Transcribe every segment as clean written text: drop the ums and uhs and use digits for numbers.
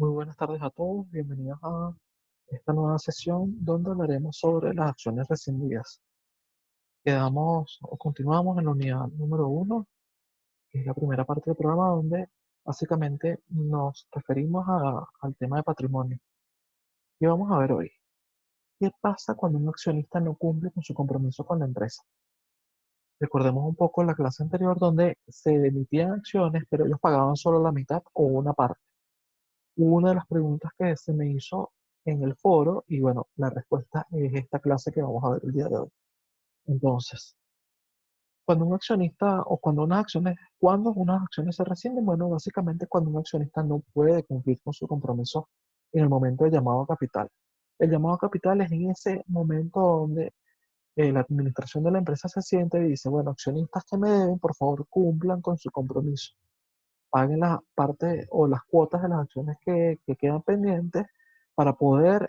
Muy buenas tardes a todos, bienvenidos a esta nueva sesión donde hablaremos sobre las acciones rescindidas. Quedamos o continuamos en la unidad número uno, que es la primera parte del programa donde básicamente nos referimos al tema de patrimonio. Y vamos a ver hoy, ¿qué pasa cuando un accionista no cumple con su compromiso con la empresa? Recordemos un poco la clase anterior donde se emitían acciones, pero ellos pagaban solo la mitad o una parte. Una de las preguntas que se me hizo en el foro, y bueno, la respuesta es esta clase que vamos a ver el día de hoy. Entonces, cuando un accionista o cuando unas acciones se rescinden, bueno, básicamente cuando un accionista no puede cumplir con su compromiso en el momento de llamado a capital. El llamado a capital es en ese momento donde la administración de la empresa se siente y dice, bueno, accionistas que me deben, por favor, cumplan con su compromiso, paguen las partes o las cuotas de las acciones que quedan pendientes para poder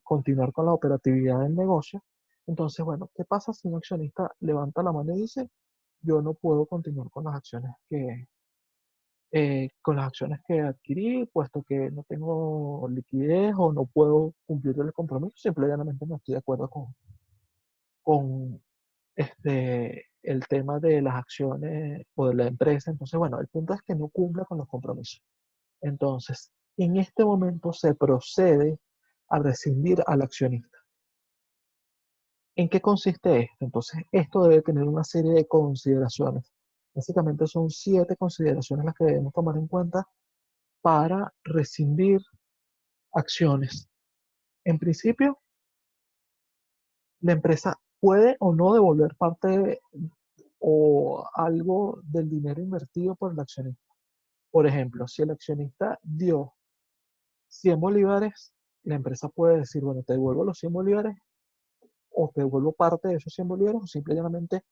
continuar con la operatividad del negocio. Entonces, bueno, ¿qué pasa si un accionista levanta la mano y dice, yo no puedo continuar con las acciones que adquirí, puesto que no tengo liquidez o no puedo cumplir el compromiso, simplemente no estoy de acuerdo con el tema de las acciones o de la empresa? Entonces, bueno, el punto es que no cumpla con los compromisos. Entonces, en este momento se procede a rescindir al accionista. ¿En qué consiste esto? Entonces, esto debe tener una serie de consideraciones. Básicamente son 7 consideraciones las que debemos tomar en cuenta para rescindir acciones. En principio, la empresa puede o no devolver o algo del dinero invertido por el accionista. Por ejemplo, si el accionista dio 100 bolívares, la empresa puede decir, bueno, te devuelvo los 100 bolívares o te devuelvo parte de esos 100 bolívares o simplemente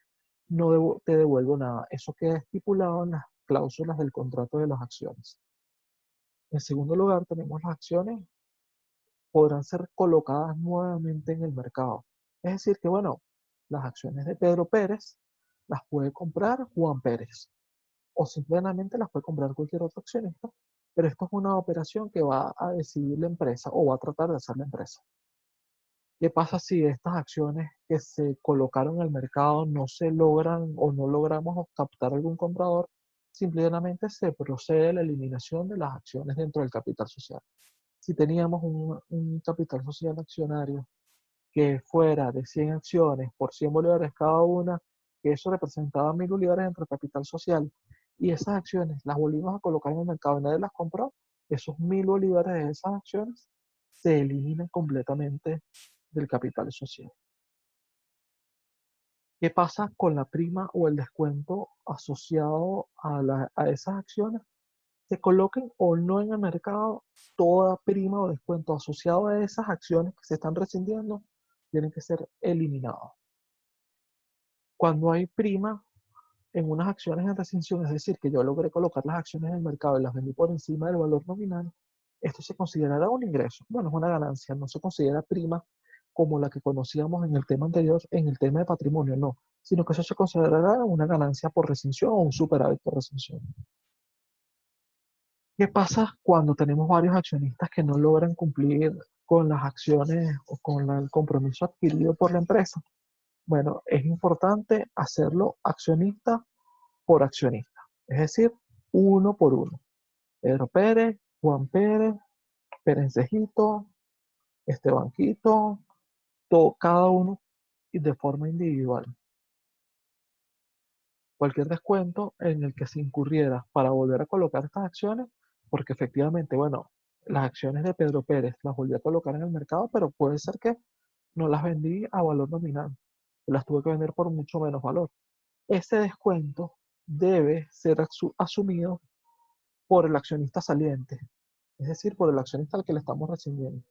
te devuelvo nada. Eso queda estipulado en las cláusulas del contrato de las acciones. En segundo lugar, tenemos las acciones podrán ser colocadas nuevamente en el mercado. Es decir, que bueno, las acciones de Pedro Pérez las puede comprar Juan Pérez o simplemente las puede comprar cualquier otro accionista, pero esto es una operación que va a decidir la empresa o va a tratar de hacer la empresa. ¿Qué pasa si estas acciones que se colocaron en el mercado no se logran o no logramos captar algún comprador? Simplemente se procede a la eliminación de las acciones dentro del capital social. Si teníamos un capital social accionario que fuera de 100 acciones por 100 bolívares cada una, que eso representaba 1000 bolívares entre el capital social, y esas acciones las volvimos a colocar en el mercado y nadie las compró, esos 1000 bolívares de esas acciones se eliminan completamente del capital social. ¿Qué pasa con la prima o el descuento asociado a esas acciones? Se coloquen o no en el mercado, toda prima o descuento asociado a esas acciones que se están rescindiendo tienen que ser eliminados. Cuando hay prima en unas acciones en rescisión, es decir, que yo logré colocar las acciones en el mercado y las vendí por encima del valor nominal, esto se considerará un ingreso. Bueno, es una ganancia, no se considera prima como la que conocíamos en el tema anterior, en el tema de patrimonio, no, sino que eso se considerará una ganancia por rescisión o un superávit por rescisión. ¿Qué pasa cuando tenemos varios accionistas que no logran cumplir con las acciones o con el compromiso adquirido por la empresa? Bueno, es importante hacerlo accionista por accionista, es decir, uno por uno. Pedro Pérez, Juan Pérez, Perencejito, Estebanquito, cada uno y de forma individual. Cualquier descuento en el que se incurriera para volver a colocar estas acciones, porque efectivamente, bueno, las acciones de Pedro Pérez las volví a colocar en el mercado, pero puede ser que no las vendí a valor nominal, las tuve que vender por mucho menos valor. Ese descuento debe ser asumido por el accionista saliente, es decir, por el accionista al que le estamos rescindiendo,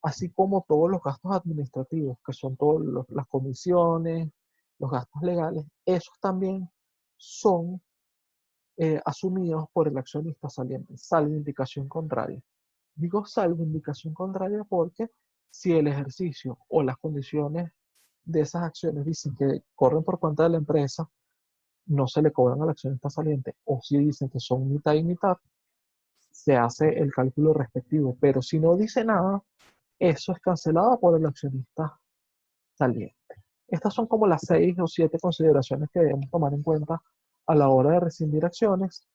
así como todos los gastos administrativos, que son todas las comisiones, los gastos legales, esos también son asumidos por el accionista saliente, salvo indicación contraria. Digo salvo indicación contraria porque si el ejercicio o las condiciones de esas acciones dicen que corren por cuenta de la empresa, no se le cobran al accionista saliente, o si dicen que son mitad y mitad, se hace el cálculo respectivo. Pero si no dice nada, eso es cancelado por el accionista saliente. Estas son como las 6 o 7 consideraciones que debemos tomar en cuenta a la hora de rescindir acciones.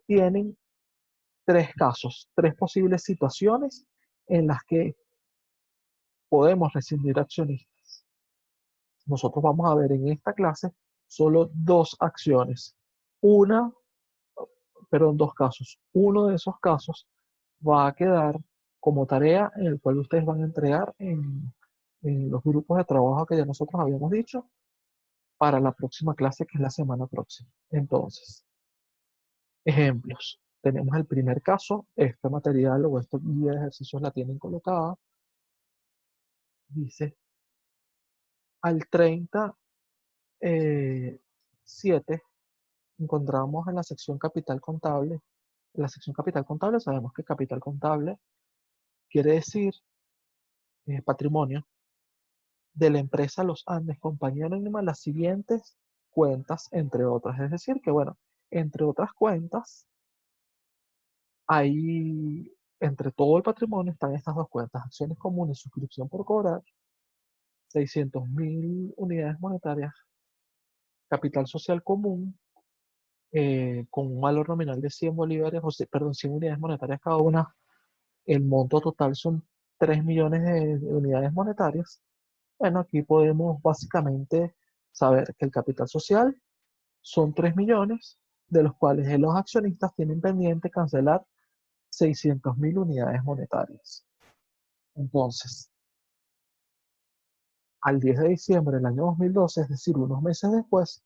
Tienen 3 casos, 3 posibles situaciones en las que podemos rescindir acciones. Nosotros vamos a ver en esta clase solo 2 acciones. Perdón, 2 casos. Uno de esos casos va a quedar como tarea en el cual ustedes van a entregar en los grupos de trabajo que ya nosotros habíamos dicho para la próxima clase, que es la semana próxima. Entonces, ejemplos. Tenemos el primer caso. Este material o esta guía de ejercicios la tienen colocada. Dice, al 30/7 encontramos en la sección capital contable. En la sección capital contable sabemos que capital contable quiere decir patrimonio de la empresa Los Andes Compañía Anónima las siguientes cuentas, entre otras. Es decir, que bueno, entre otras cuentas, hay, entre todo el patrimonio están estas 2 cuentas: acciones comunes, suscripción por cobrar, 600.000 unidades monetarias, capital social común, con un valor nominal de 100 bolívares, perdón, 100 unidades monetarias cada una. El monto total son 3 millones de unidades monetarias. Bueno, aquí podemos básicamente saber que el capital social son 3 millones, de los cuales los accionistas tienen pendiente cancelar 600.000 unidades monetarias. Entonces, al 10 de diciembre del año 2012, es decir, unos meses después,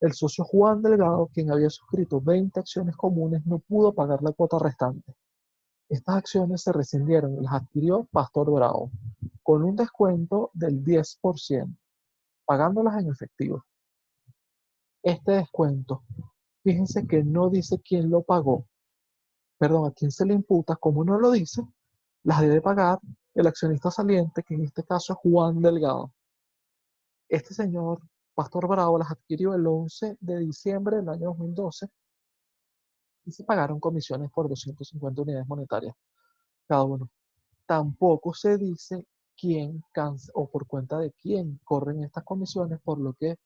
el socio Juan Delgado, quien había suscrito 20 acciones comunes, no pudo pagar la cuota restante. Estas acciones se rescindieron y las adquirió Pastor Bravo, con un descuento del 10%, pagándolas en efectivo. Este descuento, fíjense que no dice quién lo pagó, perdón, a quién se le imputa. Como no lo dice, las debe pagar el accionista saliente, que en este caso es Juan Delgado. Este señor, Pastor Bravo, las adquirió el 11 de diciembre del año 2012 y se pagaron comisiones por 250 unidades monetarias cada uno. Tampoco se dice quién o por cuenta de quién corren estas comisiones, por lo que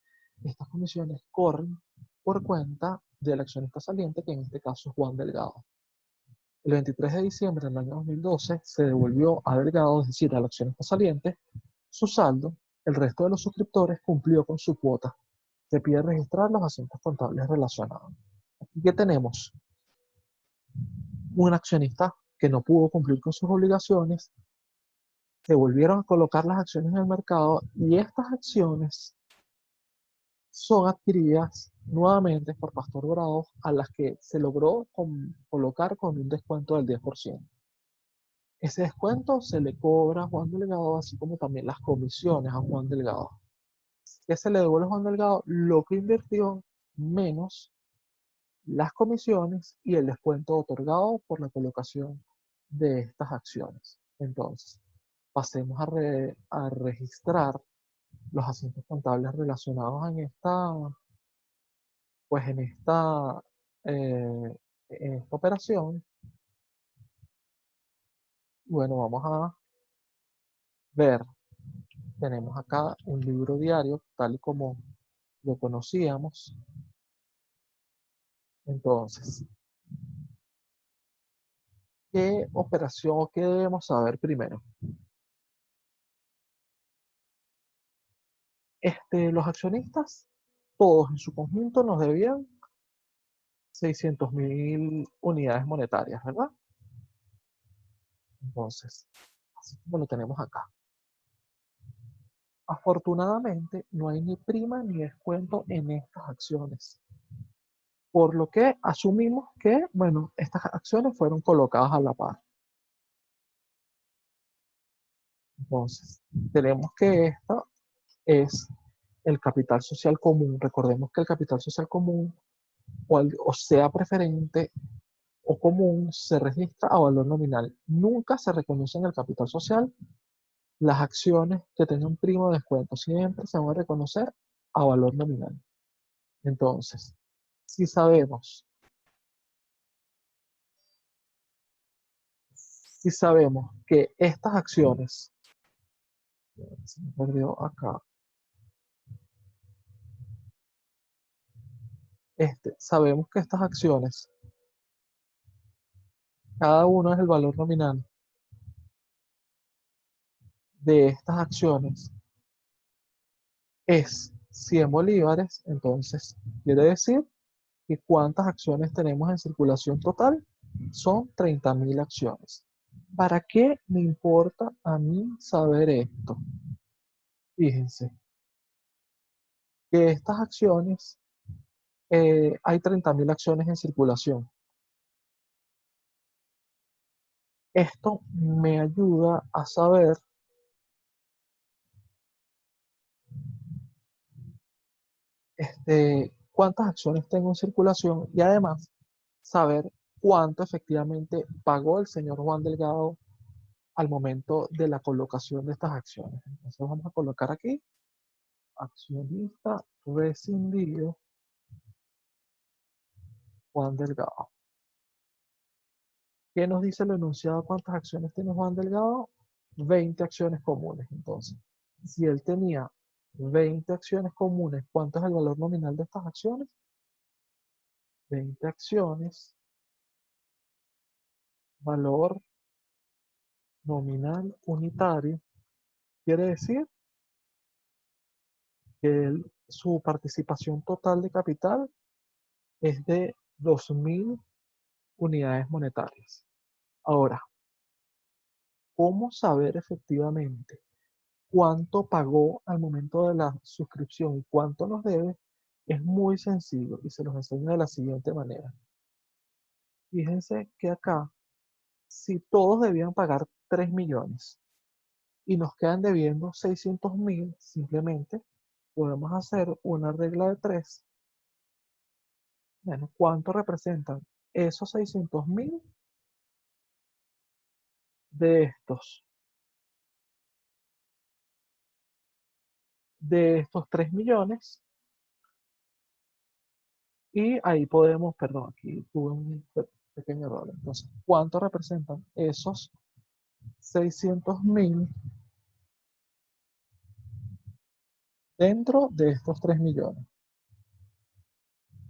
estas comisiones corren por cuenta del accionista saliente, que en este caso es Juan Delgado. El 23 de diciembre del año 2012 se devolvió a Delgado, es decir, al accionista saliente, su saldo. El resto de los suscriptores cumplió con su cuota. Se pide registrar los asuntos contables relacionados. Aquí que tenemos un accionista que no pudo cumplir con sus obligaciones, se volvieron a colocar las acciones en el mercado y estas acciones son adquiridas nuevamente por Pastor Bravo, a las que se logró colocar con un descuento del 10%. Ese descuento se le cobra a Juan Delgado, así como también las comisiones a Juan Delgado. ¿Qué se le devuelve a Juan Delgado? Lo que invirtió menos las comisiones y el descuento otorgado por la colocación de estas acciones. Entonces, pasemos a registrar los asuntos contables relacionados pues eh, en esta operación. Bueno, vamos a ver. Tenemos acá un libro diario, tal y como lo conocíamos. Entonces, ¿qué operación o qué debemos saber primero? Los accionistas, todos en su conjunto, nos debían 600.000 unidades monetarias, ¿verdad? Entonces, así como lo tenemos acá. Afortunadamente, no hay ni prima ni descuento en estas acciones, por lo que asumimos que, bueno, estas acciones fueron colocadas a la par. Entonces, tenemos que esta es el capital social común. Recordemos que el capital social común, o sea preferente o común, se registra a valor nominal. Nunca se reconoce en el capital social las acciones que tengan prima o descuento. Siempre se van a reconocer a valor nominal. Entonces, si sabemos Si sabemos que estas acciones, se me perdió acá, sabemos que estas acciones, cada uno es el valor nominal de estas acciones, es 100 bolívares, entonces quiere decir que cuántas acciones tenemos en circulación total son 30.000 acciones. ¿Para qué me importa a mí saber esto? Fíjense que estas acciones, hay 30.000 acciones en circulación. Esto me ayuda a saber cuántas acciones tengo en circulación y además saber cuánto efectivamente pagó el señor Juan Delgado al momento de la colocación de estas acciones. Entonces vamos a colocar aquí, accionista rescindido Juan Delgado. ¿Qué nos dice el enunciado? ¿Cuántas acciones tiene Juan Delgado? 20 acciones comunes. Entonces, si él tenía 20 acciones comunes, ¿cuánto es el valor nominal de estas acciones? 20 acciones, valor nominal unitario, quiere decir que su participación total de capital es de 2.000 unidades monetarias. Ahora, ¿cómo saber efectivamente cuánto pagó al momento de la suscripción y cuánto nos debe? Es muy sencillo y se los enseño de la siguiente manera. Fíjense que acá, si todos debían pagar 3 millones y nos quedan debiendo 600.000, simplemente podemos hacer una regla de 3. Bueno, ¿cuánto representan esos 600.000 de estos 3 millones? Y ahí podemos, perdón, aquí tuve un pequeño error. Entonces, ¿cuánto representan esos 600.000 dentro de estos 3 millones?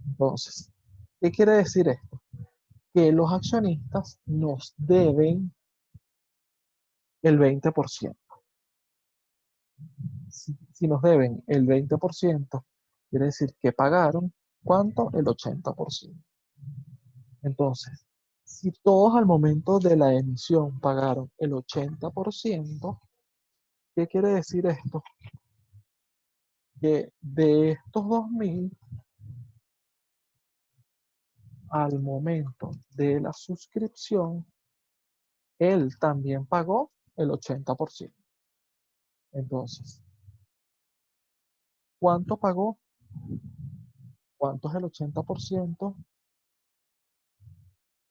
Entonces, ¿qué quiere decir esto? Que los accionistas nos deben el 20%. Si nos deben el 20%, quiere decir que pagaron, ¿cuánto? El 80%. Entonces, si todos al momento de la emisión pagaron el 80%, ¿qué quiere decir esto? Que de estos 2.000, al momento de la suscripción, él también pagó el 80%. Entonces, ¿cuánto pagó? ¿Cuánto es el 80%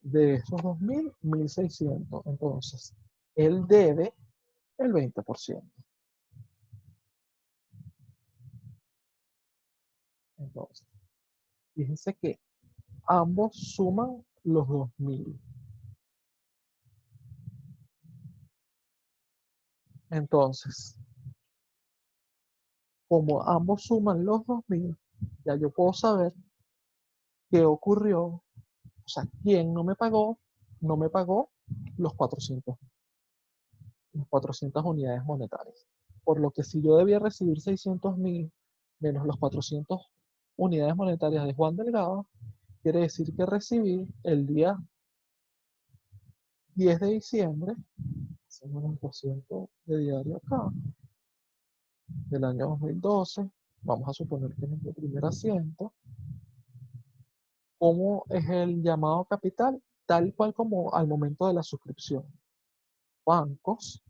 de esos 2.000? 1.600. Entonces, él debe el 20%. Entonces, fíjense que ambos suman los 2.000. Entonces, como ambos suman los 2.000, ya yo puedo saber qué ocurrió, o sea, quién no me pagó los 400, las 400 unidades monetarias. Por lo que si yo debía recibir 600.000 menos los 400 unidades monetarias de Juan Delgado, quiere decir que recibí el día 10 de diciembre, hacemos un porciento de diario acá, del año 2012, vamos a suponer que es el primer asiento. ¿Cómo es el llamado capital? Tal cual como al momento de la suscripción. Bancos,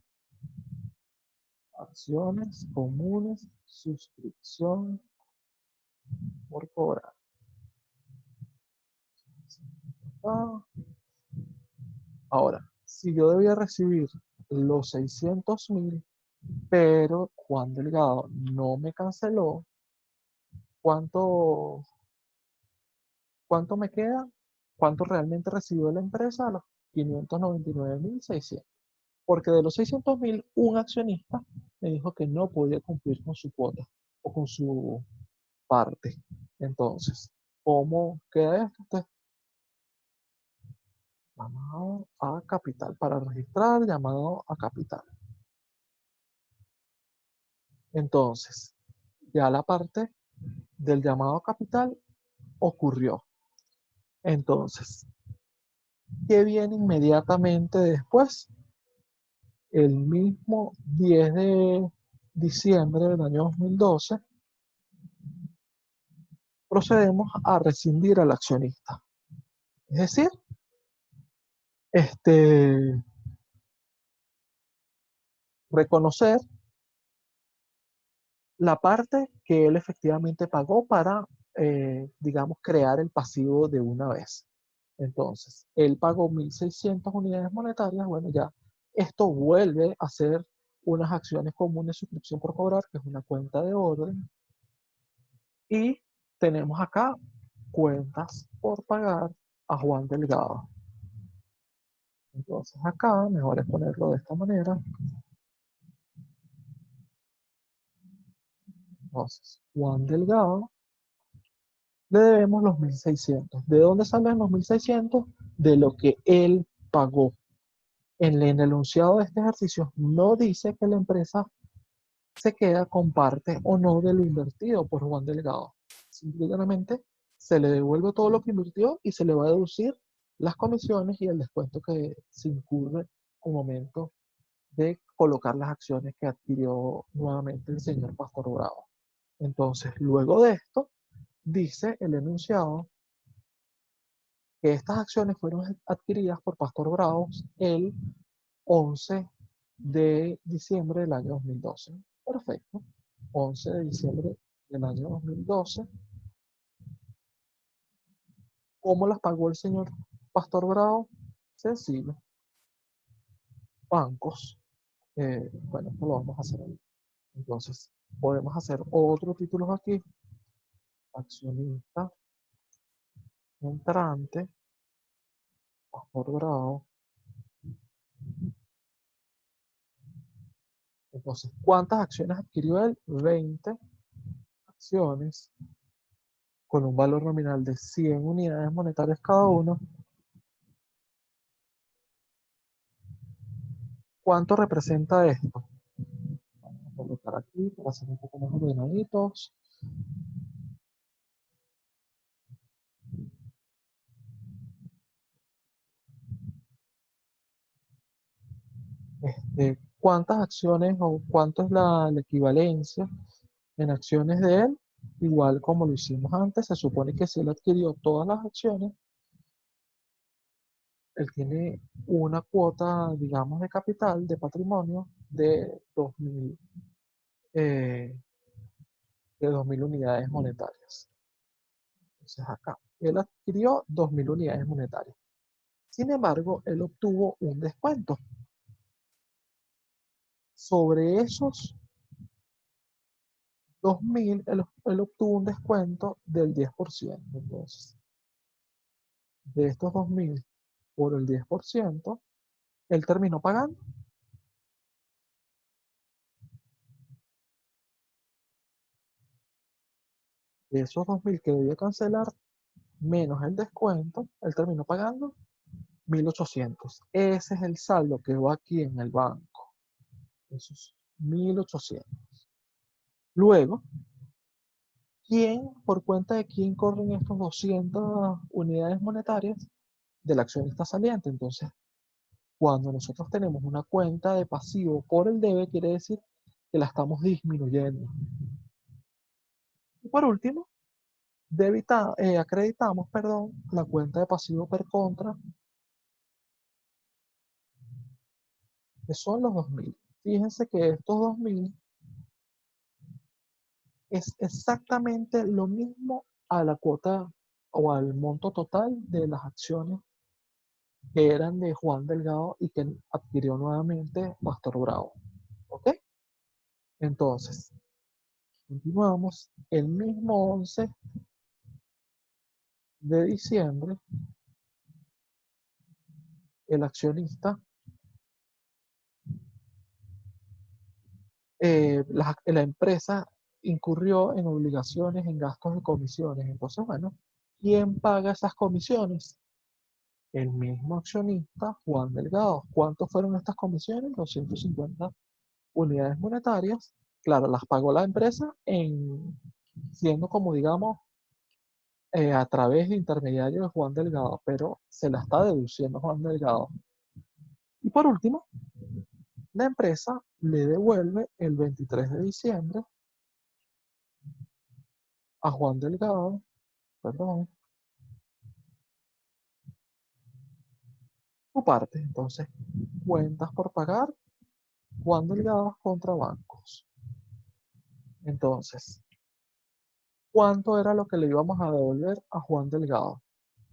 acciones comunes, suscripción por cobrar. Ahora, si yo debía recibir los 600.000, pero Juan Delgado no me canceló, ¿cuánto me queda? ¿Cuánto realmente recibió la empresa? 599.600. Porque de los 600.000, un accionista me dijo que no podía cumplir con su cuota o con su parte. Entonces, ¿cómo queda esto? Entonces, llamado a capital. Para registrar, llamado a capital. Entonces, ya la parte del llamado a capital ocurrió. Entonces, ¿qué viene inmediatamente después? El mismo 10 de diciembre del año 2012, procedemos a rescindir al accionista. Es decir, reconocer la parte que él efectivamente pagó para, digamos, crear el pasivo de una vez. Entonces, él pagó 1.600 unidades monetarias. Bueno, ya esto vuelve a ser unas acciones comunes de suscripción por cobrar, que es una cuenta de orden. Y tenemos acá cuentas por pagar a Juan Delgado. Entonces acá, mejor es ponerlo de esta manera. Entonces, Juan Delgado, le debemos los 1.600. ¿De dónde salen los 1.600? De lo que él pagó. En el enunciado de este ejercicio no dice que la empresa se queda con parte o no de lo invertido por Juan Delgado. Simplemente se le devuelve todo lo que invirtió y se le va a deducir las comisiones y el descuento que se incurre al momento de colocar las acciones que adquirió nuevamente el señor Pastor Bravo. Entonces, luego de esto, dice el enunciado que estas acciones fueron adquiridas por Pastor Bravo el 11 de diciembre del año 2012. Perfecto. 11 de diciembre del año 2012. ¿Cómo las pagó el señor Pastor Bravo? Sencillo. Bancos. Bueno, esto lo vamos a hacer ahí. Entonces, podemos hacer otro título aquí. Accionista entrante, Pastor Bravo. Entonces, ¿cuántas acciones adquirió él? 20 acciones con un valor nominal de 100 unidades monetarias cada uno. ¿Cuánto representa esto? Vamos a colocar aquí para hacer un poco más ordenaditos. ¿Cuántas acciones o cuánto es la equivalencia en acciones de él? Igual como lo hicimos antes, se supone que si él adquirió todas las acciones, él tiene una cuota, digamos, de capital, de patrimonio de 2.000 unidades monetarias. Entonces acá, él adquirió 2.000 unidades monetarias. Sin embargo, él obtuvo un descuento. Sobre esos 2.000, él obtuvo un descuento del 10%. Entonces, de estos 2.000 por el 10%, él terminó pagando. De esos 2.000 que debía cancelar, menos el descuento, él terminó pagando 1.800. Ese es el saldo que va aquí en el banco. Esos 1.800. Luego, por cuenta de quién corren estos 200 unidades monetarias? Del accionista saliente. Entonces, cuando nosotros tenemos una cuenta de pasivo por el debe, quiere decir que la estamos disminuyendo. Y por último, acreditamos, la cuenta de pasivo per contra, que son los 2.000. Fíjense que estos 2.000 es exactamente lo mismo a la cuota o al monto total de las acciones que eran de Juan Delgado y que adquirió nuevamente Pastor Bravo. ¿Ok? Entonces, continuamos. El mismo 11 de diciembre el accionista, la empresa incurrió en obligaciones, en gastos de comisiones. Entonces, bueno, ¿quién paga esas comisiones? El mismo accionista, Juan Delgado. ¿Cuántos fueron estas comisiones? 250 unidades monetarias. Claro, las pagó la empresa siendo como digamos a través de intermediario de Juan Delgado, pero se la está deduciendo Juan Delgado. Y por último, la empresa le devuelve el 23 de diciembre a Juan Delgado, perdón, su parte. Entonces, cuentas por pagar, Juan Delgado contra bancos. Entonces, ¿cuánto era lo que le íbamos a devolver a Juan Delgado?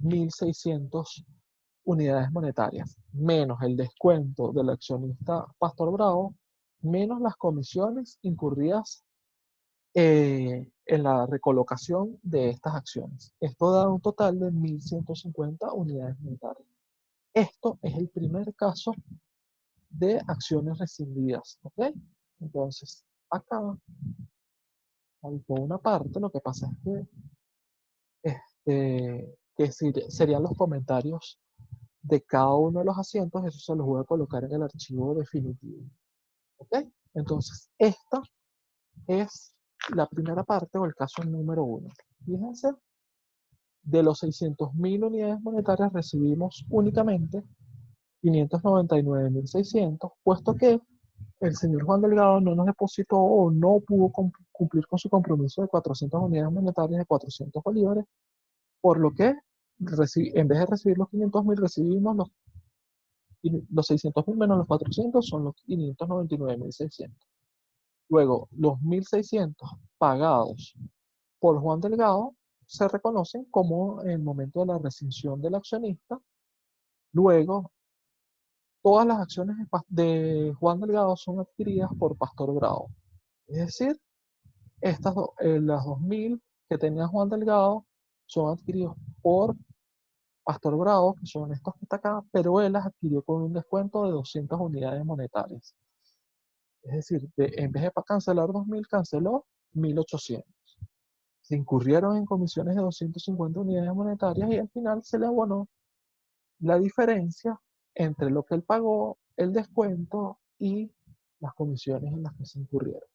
1.600 unidades monetarias, menos el descuento del accionista Pastor Bravo, menos las comisiones incurridas en la recolocación de estas acciones. Esto da un total de 1.150 unidades monetarias. Esto es el primer caso de acciones rescindidas, ¿ok? Entonces, acá, por una parte, lo que pasa es que serían los comentarios de cada uno de los asientos, eso se los voy a colocar en el archivo definitivo, ¿ok? Entonces, esta es la primera parte o el caso número 1. Fíjense, de los 600.000 unidades monetarias recibimos únicamente 599.600, puesto que el señor Juan Delgado no nos depositó o no pudo cumplir con su compromiso de 400 unidades monetarias de 400 bolívares, por lo que en vez de recibir los 500.000, recibimos los 600.000 menos los 400 son los 599.600. Luego, los 1.600 pagados por Juan Delgado se reconocen como en el momento de la rescisión del accionista. Luego, todas las acciones de Juan Delgado son adquiridas por Pastor Bravo. Es decir, las 2.000 que tenía Juan Delgado son adquiridos por Pastor Bravo, que son estos que está acá, pero él las adquirió con un descuento de 200 unidades monetarias. Es decir, en vez de cancelar 2.000, canceló 1.800. Se incurrieron en comisiones de 250 unidades monetarias y al final se le abonó la diferencia entre lo que él pagó, el descuento y las comisiones en las que se incurrieron.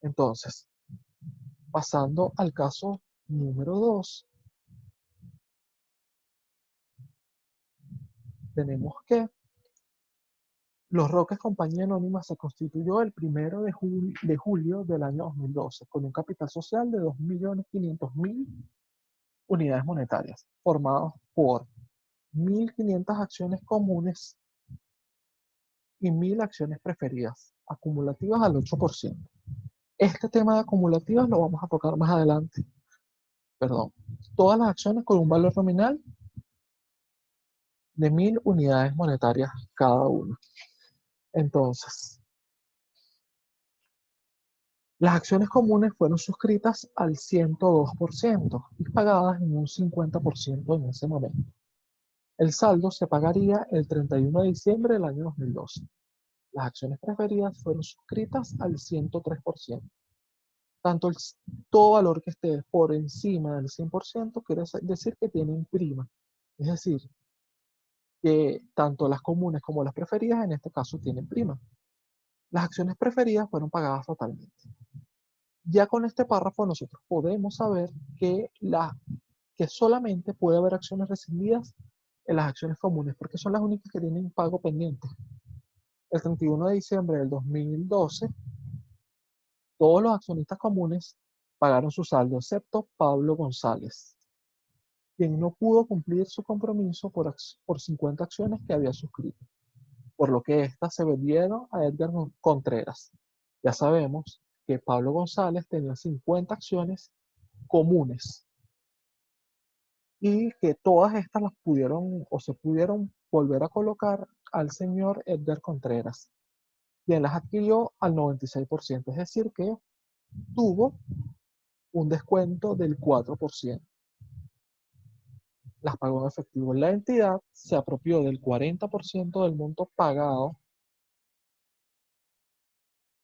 Entonces, pasando al caso número 2, tenemos que Los Roques Compañía Anónima se constituyó el 1 de julio del año 2012 con un capital social de 2.500.000 unidades monetarias, formados por 1.500 acciones comunes y 1.000 acciones preferidas, acumulativas al 8%. Este tema de acumulativas lo vamos a tocar más adelante. Perdón. Todas las acciones con un valor nominal de 1.000 unidades monetarias cada una. Entonces, las acciones comunes fueron suscritas al 102% y pagadas en un 50% en ese momento. El saldo se pagaría el 31 de diciembre del año 2012. Las acciones preferidas fueron suscritas al 103%. Tanto todo valor que esté por encima del 100% quiere decir que tienen prima. Es decir, que tanto las comunes como las preferidas en este caso tienen prima. Las acciones preferidas fueron pagadas totalmente. Ya con este párrafo nosotros podemos saber que solamente puede haber acciones rescindidas en las acciones comunes, porque son las únicas que tienen pago pendiente. El 31 de diciembre del 2012, todos los accionistas comunes pagaron su saldo, excepto Pablo González, quien no pudo cumplir su compromiso por 50 acciones que había suscrito, por lo que éstas se vendieron a Edgar Contreras. Ya sabemos que Pablo González tenía 50 acciones comunes y que todas estas las pudieron o se pudieron volver a colocar al señor Edgar Contreras, quien las adquirió al 96%, es decir, que tuvo un descuento del 4%. las pagó en efectivo. La entidad se apropió del 40% del monto pagado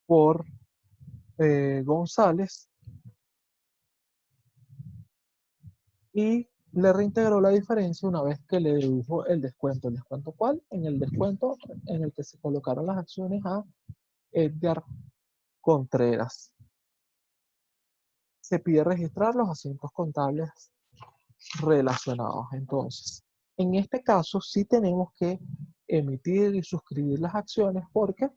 por González y le reintegró la diferencia una vez que le dedujo el descuento. ¿El descuento cuál? En el descuento en el que se colocaron las acciones a Edgar Contreras. Se pide registrar los asientos contables relacionados. Entonces, en este caso sí tenemos que emitir y suscribir las acciones porque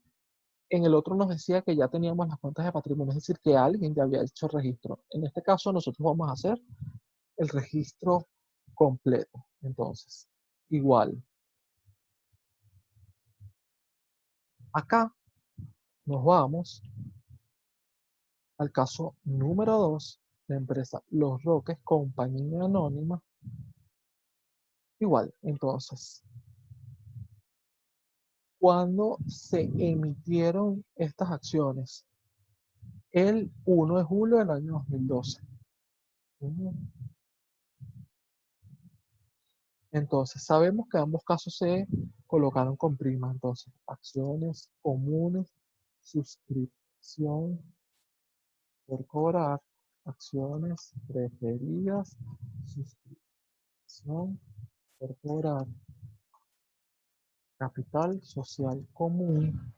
en el otro nos decía que ya teníamos las cuentas de patrimonio, es decir, que alguien ya había hecho registro. En este caso nosotros vamos a hacer el registro completo. Entonces, igual, acá nos vamos al caso número 2, la empresa Los Roques, compañía anónima. Igual, entonces, cuando se emitieron estas acciones, el 1 de julio del año 2012. Entonces, sabemos que ambos casos se colocaron con prima. Entonces, acciones comunes, suscripción por cobrar, acciones preferidas, suscripción por cobrar, capital social común,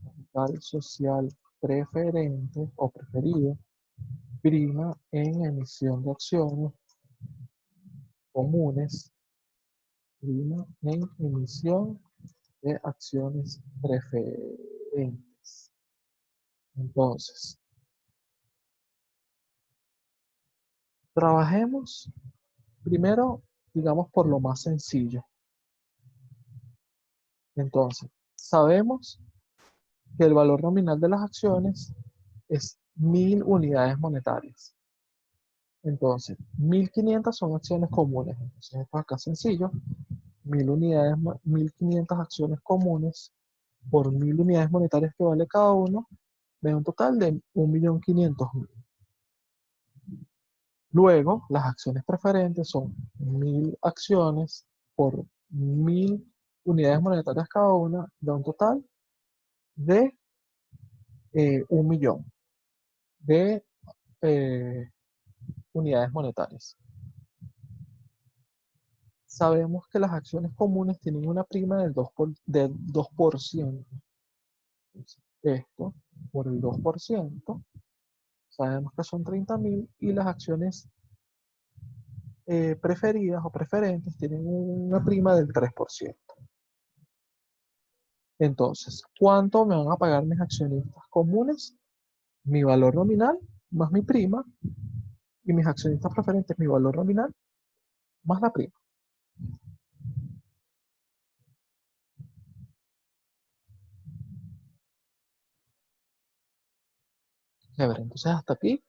capital social preferente o preferido, prima en emisión de acciones comunes, prima en emisión de acciones preferentes. Entonces, trabajemos primero, digamos, por lo más sencillo. Entonces, sabemos que el valor nominal de las acciones es 1000 unidades monetarias. Entonces, 1500 son acciones comunes. Entonces, esto acá es sencillo. 1000 unidades, 1500 acciones comunes por 1000 unidades monetarias que vale cada uno, me da un total de 1.500.000. Luego, las acciones preferentes son 1000 acciones por 1000 unidades monetarias cada una, da un total de 1 millón de eh, unidades monetarias. Sabemos que las acciones comunes tienen una prima del 2%. Entonces, esto por el 2%, sabemos que son 30.000 y las acciones preferidas o preferentes tienen una prima del 3%. Entonces, ¿cuánto me van a pagar mis accionistas comunes? Mi valor nominal más mi prima, y mis accionistas preferentes mi valor nominal más la prima. A ver, entonces hasta aquí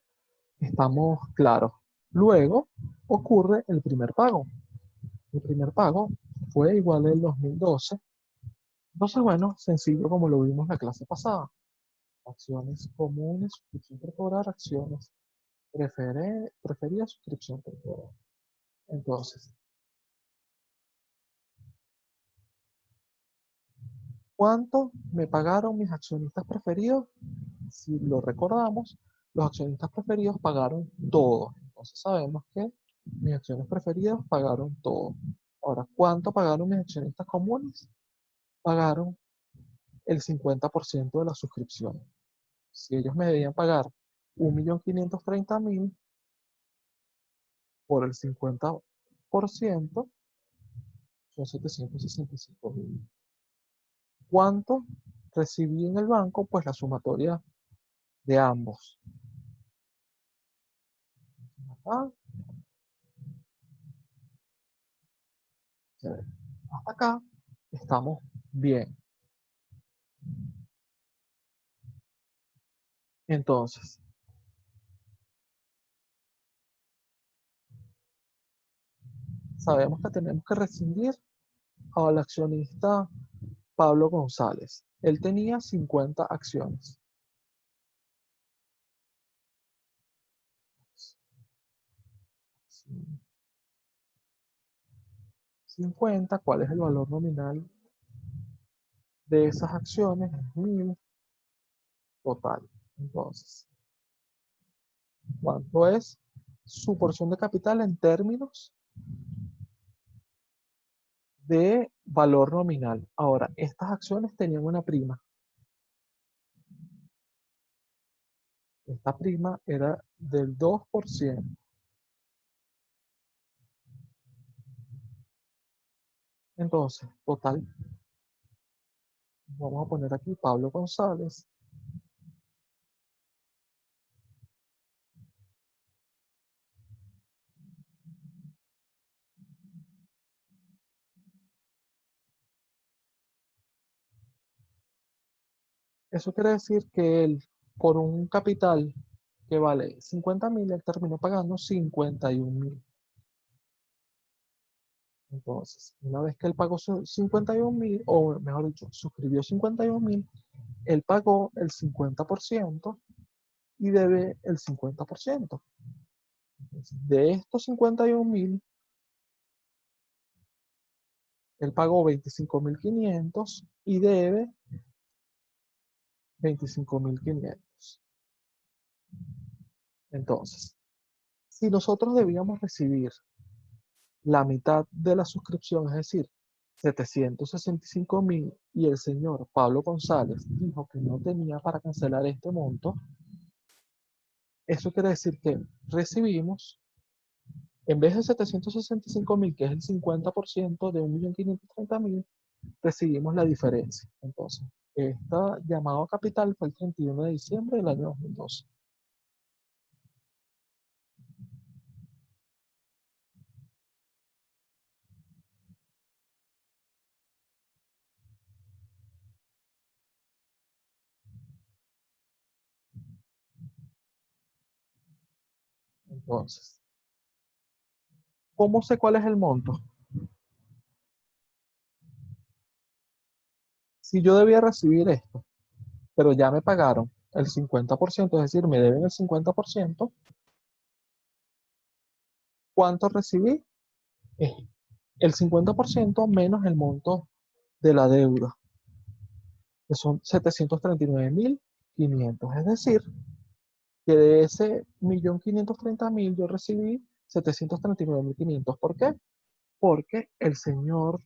estamos claros. Luego ocurre el primer pago. El primer pago fue igual al 2012. Entonces, bueno, sencillo como lo vimos en la clase pasada. Acciones comunes, suscripción por cobrar, acciones preferidas, suscripción por cobrar. Entonces, ¿cuánto me pagaron mis accionistas preferidos? Si lo recordamos, los accionistas preferidos pagaron todo. Entonces sabemos que mis acciones preferidas pagaron todo. Ahora, ¿cuánto pagaron mis accionistas comunes? Pagaron el 50% de la suscripción. Si ellos me debían pagar 1.530.000 por el 50%, son 765.000. ¿Cuánto recibí en el banco? Pues la sumatoria de ambos. Acá, hasta acá estamos bien. Entonces, sabemos que tenemos que rescindir al accionista Pablo González. Él tenía 50 acciones. 50, ¿cuál es el valor nominal de esas acciones? 1000 total. Entonces, ¿cuánto es su porción de capital en términos de valor nominal? Ahora, estas acciones tenían una prima. Esta prima era del 2%. Entonces, total, vamos a poner aquí Pablo González. Eso quiere decir que él, por un capital que vale 50.000, él terminó pagando 51.000. Entonces, una vez que él pagó 51.000, o mejor dicho, suscribió 51.000, él pagó el 50% y debe el 50%. Entonces, de estos 51.000, él pagó 25.500 y debe 25.500. Entonces, si nosotros debíamos recibir la mitad de la suscripción, es decir, 765.000, y el señor Pablo González dijo que no tenía para cancelar este monto, eso quiere decir que recibimos, en vez de 765.000, que es el 50% de 1.530.000, recibimos la diferencia. Entonces, esta llamado a capital fue el 31 de diciembre del año 2012. Entonces, ¿cómo sé cuál es el monto? Si yo debía recibir esto, pero ya me pagaron el 50%, es decir, me deben el 50%, ¿cuánto recibí? Es el 50% menos el monto de la deuda, que son 739.500. Es decir, que de ese 1.530.000 yo recibí 739.500. ¿Por qué? Porque el señor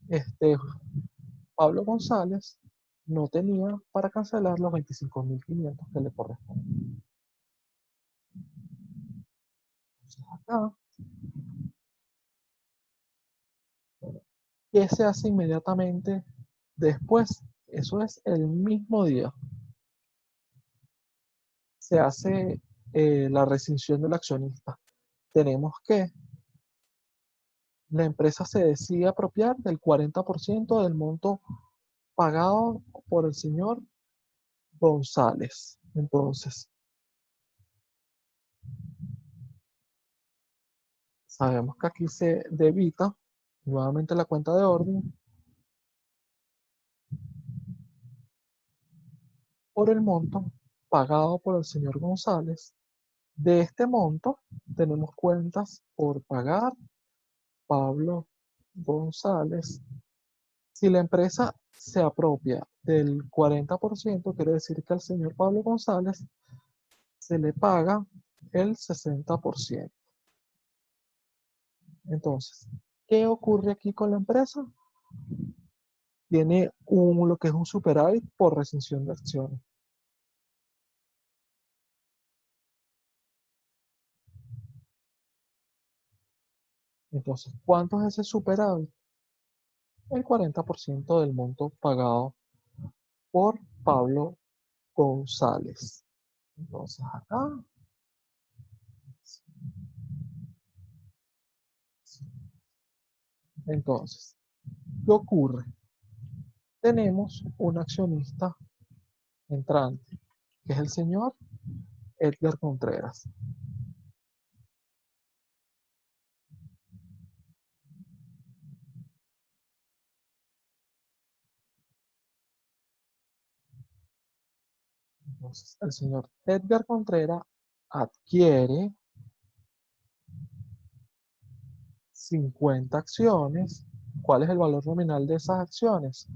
este, Pablo González no tenía para cancelar los 25.500 que le corresponden. Entonces acá, bueno, ¿qué se hace inmediatamente después? Eso es el mismo día. Se hace la rescisión del accionista. Tenemos que la empresa se decide apropiar del 40% del monto pagado por el señor González. Entonces, sabemos que aquí se debita nuevamente la cuenta de orden por el monto pagado por el señor González. De este monto tenemos cuentas por pagar. Pablo González. Si la empresa se apropia del 40%, quiere decir que al señor Pablo González se le paga el 60%. Entonces, ¿qué ocurre aquí con la empresa? Tiene lo que es un superávit por rescisión de acciones. Entonces, ¿cuánto es ese superávit? El 40% del monto pagado por Pablo González. Entonces, acá, entonces, ¿qué ocurre? Tenemos un accionista entrante, que es el señor Edgar Contreras. Entonces, el señor Edgar Contreras adquiere 50 acciones. ¿Cuál es el valor nominal de esas acciones?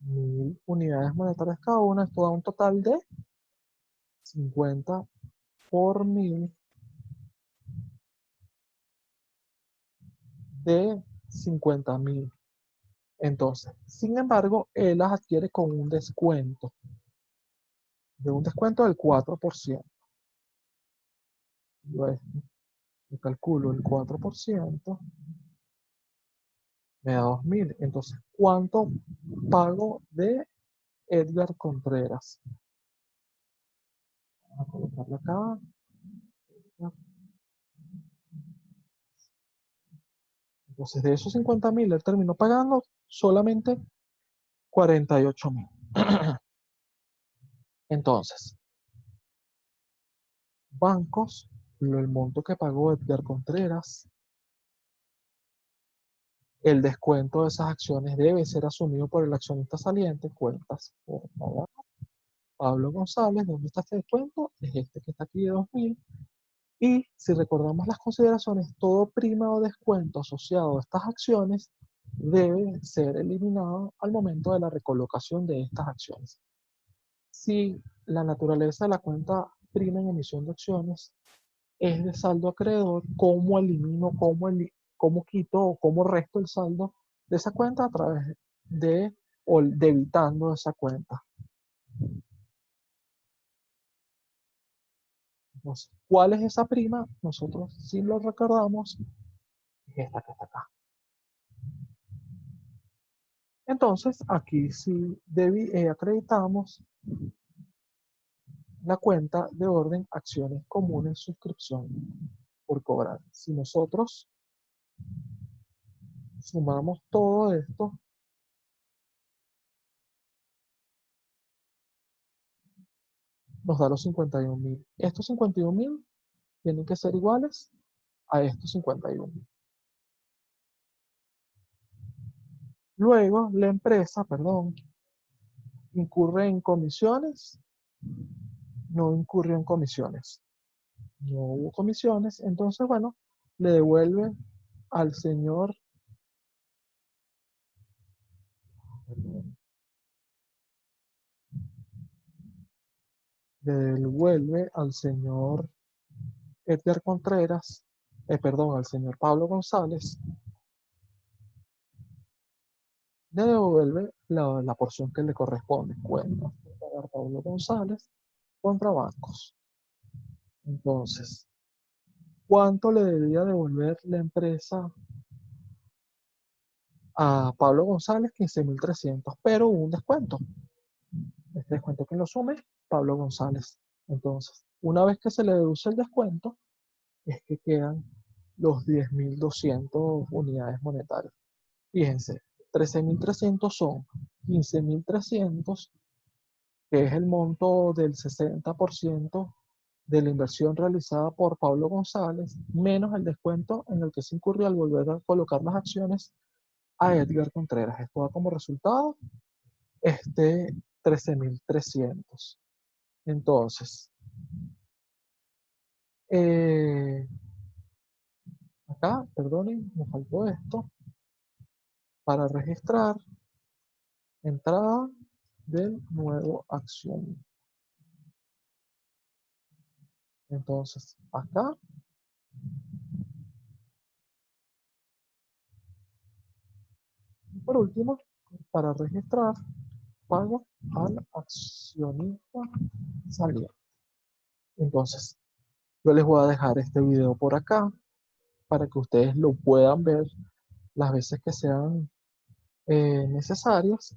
1000 unidades monetarias cada una. Esto da un total de 50 por 1000 de 50.000. Entonces, sin embargo, él las adquiere con un descuento, del 4%. Yo calculo el 4%, me da 2000. Entonces, ¿cuánto pago de Edgar Contreras? Vamos a colocarlo acá. Entonces, de esos 50.000, él terminó pagando solamente 48.000. Entonces, bancos, el monto que pagó Edgar Contreras, el descuento de esas acciones debe ser asumido por el accionista saliente, cuentas por pagar. Pablo González, ¿dónde está este descuento? Es este que está aquí de 2000. Y si recordamos las consideraciones, todo prima o descuento asociado a estas acciones debe ser eliminado al momento de la recolocación de estas acciones. Si la naturaleza de la cuenta prima en emisión de acciones es de saldo acreedor, ¿cómo elimino, cómo quito o cómo resto el saldo de esa cuenta? A través de o debitando esa cuenta. Entonces, ¿cuál es esa prima? Nosotros, si lo recordamos, es esta que está acá. Entonces, aquí sí acreditamos la cuenta de orden acciones comunes, suscripción por cobrar. Si nosotros sumamos todo esto, nos da los 51.000. Estos 51.000 tienen que ser iguales a estos 51.000. Luego, la empresa, perdón, incurre en comisiones, no incurrió en comisiones. No hubo comisiones, entonces, bueno, le devuelve al señor, le devuelve al señor Edgar Contreras, perdón, al señor Pablo González, le devuelve la porción que le corresponde, cuentas por pagar Pablo González contra bancos. Entonces, ¿cuánto le debía devolver la empresa a Pablo González? 15.300, pero hubo un descuento. Este descuento que lo sume Pablo González. Entonces, una vez que se le deduce el descuento, es que quedan los 10.200 unidades monetarias. Fíjense, 13.300 son 15.300, que es el monto del 60% de la inversión realizada por Pablo González, menos el descuento en el que se incurrió al volver a colocar las acciones a Edgar Contreras. Esto da como resultado 13.300. Entonces, eh, acá, perdonen, me faltó esto. Para registrar entrada del nuevo acción. Entonces, acá, por último, para registrar, pago al accionista saliente. Entonces, yo les voy a dejar este video por acá para que ustedes lo puedan ver las veces que sean necesarias,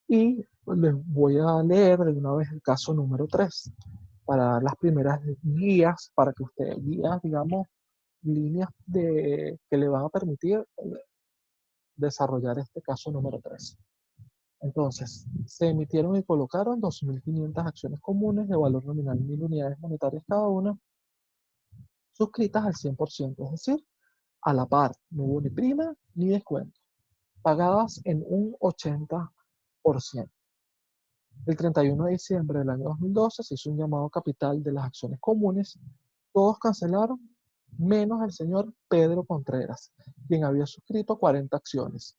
y les voy a leer de una vez el caso número 3 para dar las primeras guías, para que ustedes, guías, digamos, líneas que le van a permitir desarrollar este caso número 3. Entonces, se emitieron y colocaron 2.500 acciones comunes de valor nominal 1.000 unidades monetarias cada una, suscritas al 100%, es decir, a la par, no hubo ni prima ni descuento, pagadas en un 80%. El 31 de diciembre del año 2012 se hizo un llamado capital de las acciones comunes, todos cancelaron menos el señor Pedro Contreras, quien había suscrito 40 acciones.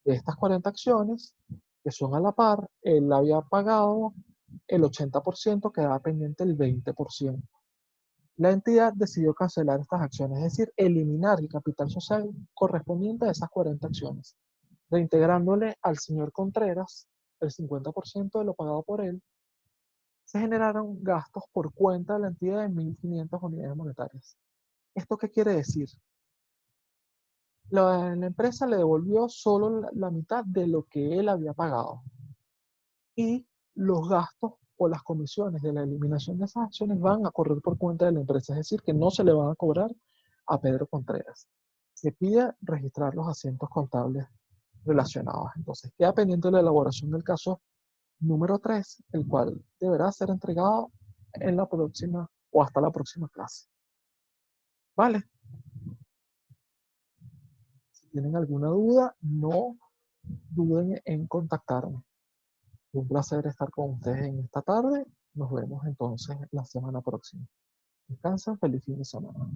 De estas 40 acciones, que son a la par, él había pagado el 80%, quedaba pendiente el 20%. La entidad decidió cancelar estas acciones, es decir, eliminar el capital social correspondiente a esas 40 acciones, reintegrándole al señor Contreras el 50% de lo pagado por él. Se generaron gastos por cuenta de la entidad de 1.500 unidades monetarias. ¿Esto qué quiere decir? La empresa le devolvió solo la mitad de lo que él había pagado. Y los gastos o las comisiones de la eliminación de esas acciones van a correr por cuenta de la empresa, es decir, que no se le van a cobrar a Pedro Contreras. Se pide registrar los asientos contables relacionados. Entonces, queda pendiente la elaboración del caso número 3, el cual deberá ser entregado en la próxima o hasta la próxima clase. ¿Vale? Si tienen alguna duda, no duden en contactarme. Un placer estar con ustedes en esta tarde. Nos vemos entonces la semana próxima. Descansen, feliz fin de semana.